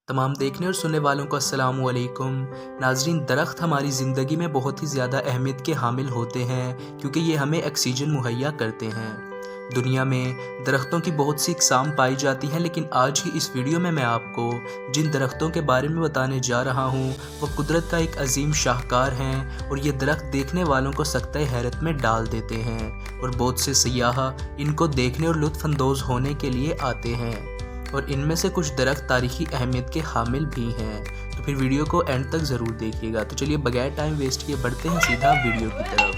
तमाम देखने और सुनने वालों को अस्सलाम वालेकुम। नाजरीन, दरख्त हमारी ज़िंदगी में बहुत ही ज़्यादा अहमियत के हामिल होते हैं क्योंकि ये हमें ऑक्सीजन मुहैया करते हैं। दुनिया में दरख्तों की बहुत सी अक़साम पाई जाती हैं, लेकिन आज की इस वीडियो में मैं आपको जिन दरख्तों के बारे में बताने जा रहा हूँ वो कुदरत का एक अजीम शाहकार हैं और ये दरख्त देखने वालों को सकते हैरत में डाल देते हैं और बहुत से सयाह इनको देखने और लुत्फ़ अंदोज़ होने के लिए आते हैं। और इनमें से कुछ दरख्त तारीख़ी अहमियत के हामिल भी हैं, तो फिर वीडियो को एंड तक ज़रूर देखिएगा। तो चलिए बगैर टाइम वेस्ट किए बढ़ते हैं सीधा वीडियो की तरफ।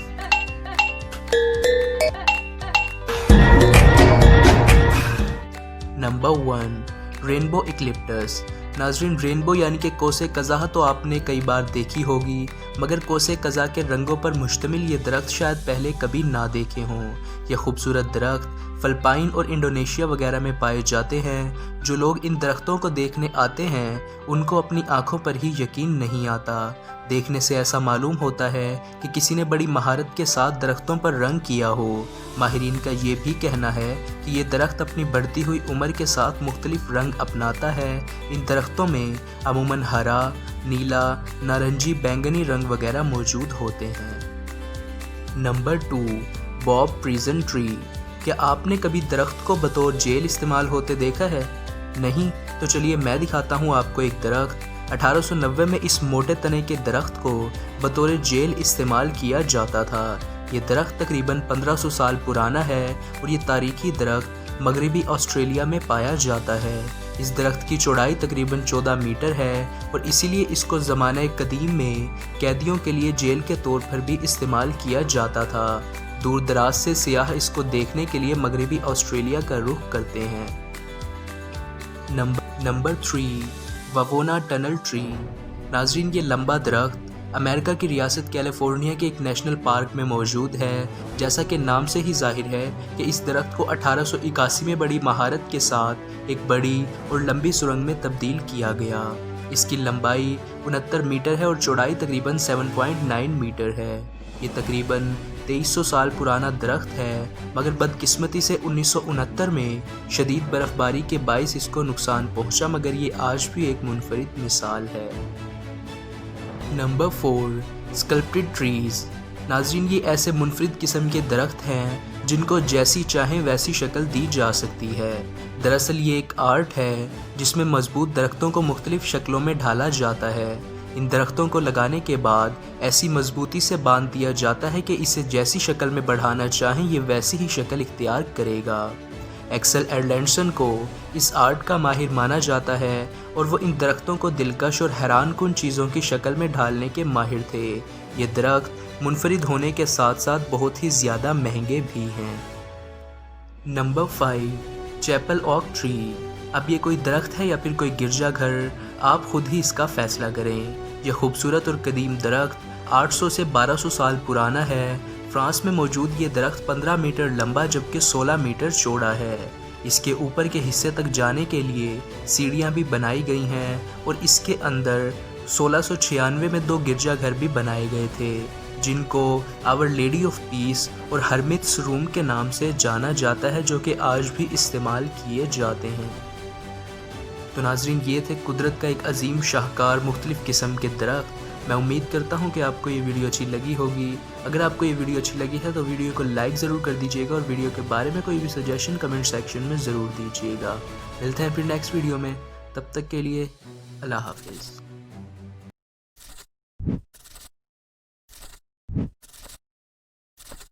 Number 1, rainbow eucalyptus. नाजरीन, रेनबो यानी कि कोसे कज़ा तो आपने कई बार देखी होगी, मगर कोसे कज़ा के रंगों पर मुश्तमिल ये दरख्त शायद पहले कभी ना देखे हों। ये खूबसूरत दरख्त फ़िलिपाइन और इंडोनेशिया वगैरह में पाए जाते हैं। जो लोग इन दरख्तों को देखने आते हैं उनको अपनी आँखों पर ही यकीन नहीं आता। देखने से ऐसा मालूम होता है कि किसी ने बड़ी महारत के साथ दरख्तों पर रंग किया हो। माहिरीन का ये भी कहना है कि ये दरख्त अपनी बढ़ती हुई उम्र के साथ मुख्तलिफ रंग अपनाता है। इन दरख्तों में अमूमन हरा, नीला, नारंगी, बैंगनी रंग वगैरह मौजूद होते हैं। Number 2, Bob prison tree. क्या आपने कभी दरख्त को बतौर जेल इस्तेमाल होते देखा है? नहीं? तो चलिए मैं दिखाता हूँ आपको एक दरख्त। 1890 में इस मोटे तने के दरख्त को बतौर जेल इस्तेमाल किया जाता था। ये दरख्त तकरीबन 1500 साल पुराना है और ये तारीखी दरख्त मगरबी ऑस्ट्रेलिया में पाया जाता है। इस दरख्त की चौड़ाई तकरीबन 14 मीटर है और इसीलिए इसको ज़माने कदीम में कैदियों के लिए जेल के तौर पर भी इस्तेमाल किया जाता था। दूर दराज से सियाह इसको देखने के लिए मगरबी ऑस्ट्रेलिया का रुख करते हैं। Number 3, Wawona tunnel tree. नाजरीन, ये लंबा दरख्त अमेरिका की रियासत कैलिफोर्निया के एक नेशनल पार्क में मौजूद है। जैसा कि नाम से ही जाहिर है कि इस दरख्त को 1881 में बड़ी महारत के साथ एक बड़ी और लंबी सुरंग में तब्दील किया गया। इसकी लंबाई 69 मीटर है और चौड़ाई तकरीबन 7.9 मीटर है। ये तकरीबन 2300 साल पुराना दरख्त है, मगर बदकिस्मती से 1969 में शदीद बर्फ़बारी के बाइस इसको नुकसान पहुंचा, मगर ये आज भी एक मुनफरिद मिसाल है। Number 4, sculpted trees. नाज़रीन, ये ऐसे मुनफरिद किस्म के दरख्त हैं जिनको जैसी चाहें वैसी शक्ल दी जा सकती है। दरअसल ये एक आर्ट है जिसमें मजबूत दरख्तों को मुख्तलिफ शक्लों में ढाला जाता है। इन दरख्तों को लगाने के बाद ऐसी मजबूती से बांध दिया जाता है कि इसे जैसी शक्ल में बढ़ाना चाहें ये वैसी ही शक्ल इख्तियार करेगा। एक्सेल एडलैंडसन को इस आर्ट का माहिर माना जाता है और वो इन दरख्तों को दिलकश और हैरान कुन चीज़ों की शक्ल में ढालने के माहिर थे। ये दरख्त मुनफरिद होने के साथ साथ बहुत ही ज़्यादा महंगे भी हैं। Number 5, Chapel Oak Tree. अब ये कोई दरख्त है या फिर कोई गिरजा घर, आप खुद ही इसका फ़ैसला करें। यह खूबसूरत और कदीम दरख्त 800 से 1200 साल पुराना है। फ्रांस में मौजूद ये दरख्त 15 मीटर लंबा जबकि 16 मीटर चौड़ा है। इसके ऊपर के हिस्से तक जाने के लिए सीढ़ियाँ भी बनाई गई हैं और इसके अंदर 1696 में 2 गिरजाघर भी बनाए गए थे जिनको आवर लेडी ऑफ पीस और हरमिट्स रूम के नाम से जाना जाता है, जो कि आज भी इस्तेमाल किए जाते हैं। तो नाजरीन, ये थे कुदरत का एक अजीम शाहकार मुख्तलिफ़ किस्म के दरख्त। मैं उम्मीद करता हूँ कि आपको ये वीडियो अच्छी लगी होगी। अगर आपको ये वीडियो अच्छी लगी है तो वीडियो को लाइक ज़रूर कर दीजिएगा और वीडियो के बारे में कोई भी सजेशन कमेंट सेक्शन में ज़रूर दीजिएगा। मिलते हैं फिर नेक्स्ट वीडियो में, तब तक के लिए अल्लाह हाफिज़।